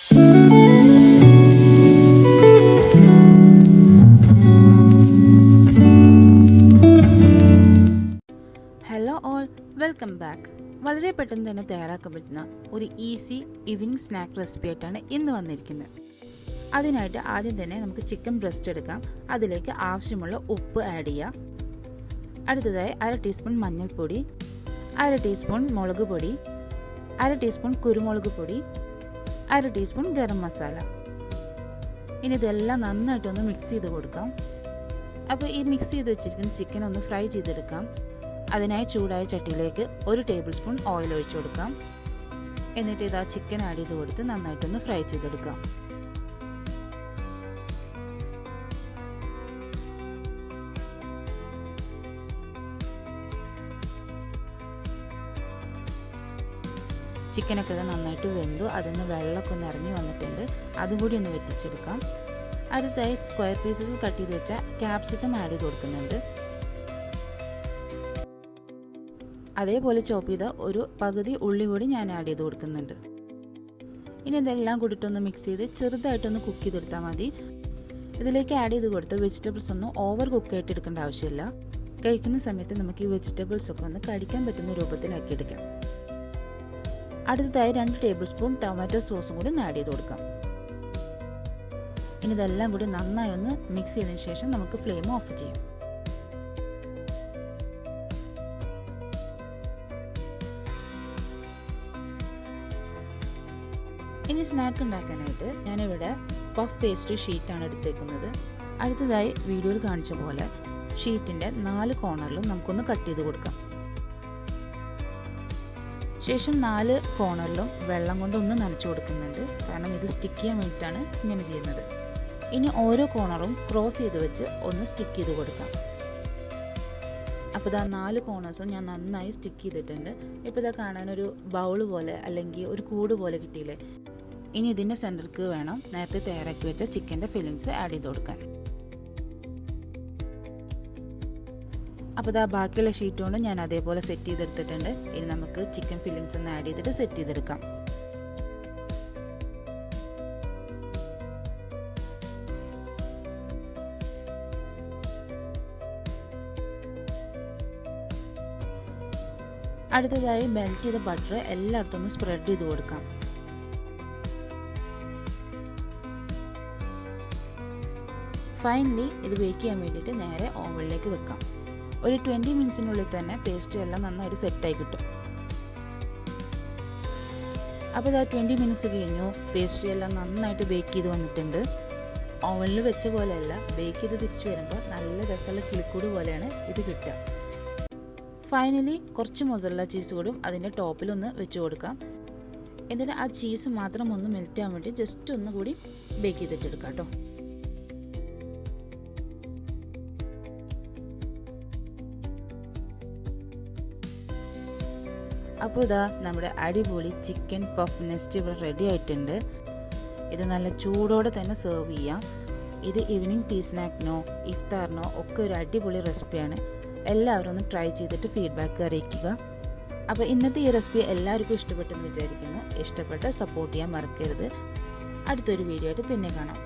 Hello all, welcome back. വളരെ പെട്ടെന്ന് തന്നെ തയ്യാറാക്കാൻ പറ്റുന്ന ഒരു ഈസി ഈവനിങ് സ്നാക്ക് റെസിപ്പി ആയിട്ടാണ് ഇന്ന് വന്നിരിക്കുന്നത്. അതിനായിട്ട് ആദ്യം തന്നെ നമുക്ക് ചിക്കൻ ബ്രസ്റ്റ് എടുക്കാം. അതിലേക്ക് ആവശ്യമുള്ള ഉപ്പ് ആഡ് ചെയ്യാം. അടുത്തതായി 1/2 ടീസ്പൂൺ മഞ്ഞൾപ്പൊടി, 1/2 ടീസ്പൂൺ മുളക് പൊടി, 1/2 ടീസ്പൂൺ കുരുമുളക് പൊടി, 1/2 ടീസ്പൂൺ ഗരം മസാല. ഇനി ഇതെല്ലാം നന്നായിട്ടൊന്ന് മിക്സ് ചെയ്ത് കൊടുക്കാം. അപ്പോൾ ഈ മിക്സ് ചെയ്ത് വെച്ചിരിക്കുന്ന ചിക്കൻ ഒന്ന് ഫ്രൈ ചെയ്തെടുക്കാം. അതിനായി ചൂടായ ചട്ടിയിലേക്ക് 1 ടേബിൾ സ്പൂൺ ഓയിൽ ഒഴിച്ചു കൊടുക്കാം. എന്നിട്ട് ഇതാ ചിക്കൻ ആഡ് ചെയ്ത് കൊടുത്ത് നന്നായിട്ടൊന്ന് ഫ്രൈ ചെയ്തെടുക്കാം. ചിക്കനൊക്കെ നന്നായിട്ട് വെന്തു, അതിൽ നിന്ന് വെള്ളമൊക്കെ ഒന്ന് ഇറങ്ങി വന്നിട്ടുണ്ട്. അതും കൂടി ഒന്ന് വെറ്റിച്ചെടുക്കാം. അടുത്തായി സ്ക്വയർ പീസസ് കട്ട് ചെയ്ത് വെച്ച ക്യാപ്സിക്കം ആഡ് ചെയ്ത് കൊടുക്കുന്നുണ്ട്. അതേപോലെ ചോപ്പ് ചെയ്ത ഒരു പകുതി ഉള്ളി കൂടി ഞാൻ ആഡ് ചെയ്ത് കൊടുക്കുന്നുണ്ട്. ഇനി ഇതെല്ലാം കൂടിയിട്ടൊന്ന് മിക്സ് ചെയ്ത് ചെറുതായിട്ടൊന്ന് കുക്ക് ചെയ്തെടുത്താൽ മതി. ഇതിലേക്ക് ആഡ് ചെയ്ത് കൊടുത്ത വെജിറ്റബിൾസ് ഒന്നും ഓവർ കുക്ക് ആയിട്ട് എടുക്കേണ്ട ആവശ്യമില്ല. കഴിക്കുന്ന സമയത്ത് നമുക്ക് ഈ വെജിറ്റബിൾസ് ഒക്കെ ഒന്ന് കഴിക്കാൻ പറ്റുന്ന രൂപത്തിലാക്കി എടുക്കാം. അടുത്തതായി 2 ടേബിൾ സ്പൂൺ ടൊമാറ്റോ സോസും കൂടി ആഡ് ചെയ്ത് കൊടുക്കാം. ഇനി ഇതെല്ലാം കൂടി നന്നായി ഒന്ന് മിക്സ് ചെയ്തതിന് ശേഷം നമുക്ക് ഫ്ലെയിം ഓഫ് ചെയ്യാം. ഇനി സ്നാക്ക് ഉണ്ടാക്കാനായിട്ട് ഞാനിവിടെ പഫ് പേസ്ട്രി ഷീറ്റാണ് എടുത്തേക്കുന്നത്. അടുത്തതായി വീഡിയോയിൽ കാണിച്ച പോലെ ഷീറ്റിൻ്റെ 4 കോർണറിലും നമുക്കൊന്ന് കട്ട് ചെയ്ത് കൊടുക്കാം. ശേഷം 4 കോർണറിലും വെള്ളം കൊണ്ട് ഒന്ന് നനച്ചു കൊടുക്കുന്നുണ്ട്. കാരണം ഇത് സ്റ്റിക്ക് ചെയ്യാൻ വേണ്ടിയിട്ടാണ് ഇങ്ങനെ ചെയ്യുന്നത്. ഇനി ഓരോ കോർണറും ക്രോസ് ചെയ്ത് വെച്ച് ഒന്ന് സ്റ്റിക്ക് ചെയ്ത് കൊടുക്കാം. അപ്പോൾ ഇതാ 4 കോർണേഴ്സും ഞാൻ നന്നായി സ്റ്റിക്ക് ചെയ്തിട്ടുണ്ട്. ഇപ്പോൾ ഇതാ കാണാനൊരു ബൗൾ പോലെ അല്ലെങ്കിൽ ഒരു കൂട് പോലെ കിട്ടിയില്ലേ. ഇനി ഇതിൻ്റെ സെൻറ്റർക്ക് വേണം നേരത്തെ തയ്യാറാക്കി വെച്ച ചിക്കൻ്റെ ഫില്ലിങ്സ് ആഡ് ചെയ്ത് കൊടുക്കാൻ. അപ്പോൾ ഇതാ ബാക്കിയുള്ള ഷീറ്റ് കൊണ്ട് ഞാൻ അതേപോലെ സെറ്റ് ചെയ്തെടുത്തിട്ടുണ്ട്. ഇനി നമുക്ക് ചിക്കൻ ഫില്ലിങ്സ് ഒന്ന് ആഡ് ചെയ്തിട്ട് സെറ്റ് ചെയ്തെടുക്കാം. അടുത്തതായി മെൽറ്റ് ചെയ്ത ബട്ടർ എല്ലായിടത്തും ഒന്ന് സ്പ്രെഡ് ചെയ്ത് കൊടുക്കാം. ഫൈനലി ഇത് ബേക്ക് ചെയ്യാൻ വേണ്ടിയിട്ട് നേരെ ഓവനിലേക്ക് വെക്കാം. ഒരു 20 മിനിറ്റ്സിനുള്ളിൽ തന്നെ പേസ്ട്രി എല്ലാം നന്നായിട്ട് സെറ്റായി കിട്ടും. അപ്പോൾ ഇതാ 20 മിനിറ്റ്സ് കഴിഞ്ഞു. പേസ്ട്രി എല്ലാം നന്നായിട്ട് ബേക്ക് ചെയ്ത് വന്നിട്ടുണ്ട്. ഓവനിൽ വെച്ച പോലെയല്ല, ബേക്ക് ചെയ്ത് തിരിച്ചു വരുമ്പോൾ നല്ല രസമുള്ള കിളിക്കൂട് പോലെയാണ് ഇത് കിട്ടുക. ഫൈനലി കുറച്ച് മൊസറല്ല ചീസ് കൂടി അതിൻ്റെ ടോപ്പിലൊന്ന് വെച്ച് കൊടുക്കാം. എന്നിട്ട് ആ ചീസ് മാത്രം ഒന്ന് മെൽറ്റ് ആവാൻ വേണ്ടി ജസ്റ്റ് ഒന്ന് കൂടി ബേക്ക് ചെയ്തിട്ടെടുക്കാം കേട്ടോ. അപ്പോൾ ഇതാ നമ്മുടെ അടിപൊളി ചിക്കൻ പഫ് നെസ്റ്റ് ഇവിടെ റെഡി ആയിട്ടുണ്ട്. ഇത് നല്ല ചൂടോടെ തന്നെ സെർവ് ചെയ്യാം. ഇത് ഈവനിങ് ടീ സ്നാക്കിനോ ഇഫ്താറിനോ ഒക്കെ ഒരു അടിപൊളി റെസിപ്പിയാണ്. എല്ലാവരും ഒന്ന് ട്രൈ ചെയ്തിട്ട് ഫീഡ്ബാക്ക് അറിയിക്കുക. അപ്പോൾ ഇന്നത്തെ ഈ റെസിപ്പി എല്ലാവർക്കും ഇഷ്ടപ്പെട്ടെന്ന് വിചാരിക്കുന്നു. ഇഷ്ടപ്പെട്ട സപ്പോർട്ട് ചെയ്യാൻ മറക്കരുത്. അടുത്തൊരു വീഡിയോ ആയിട്ട് പിന്നെ കാണാം.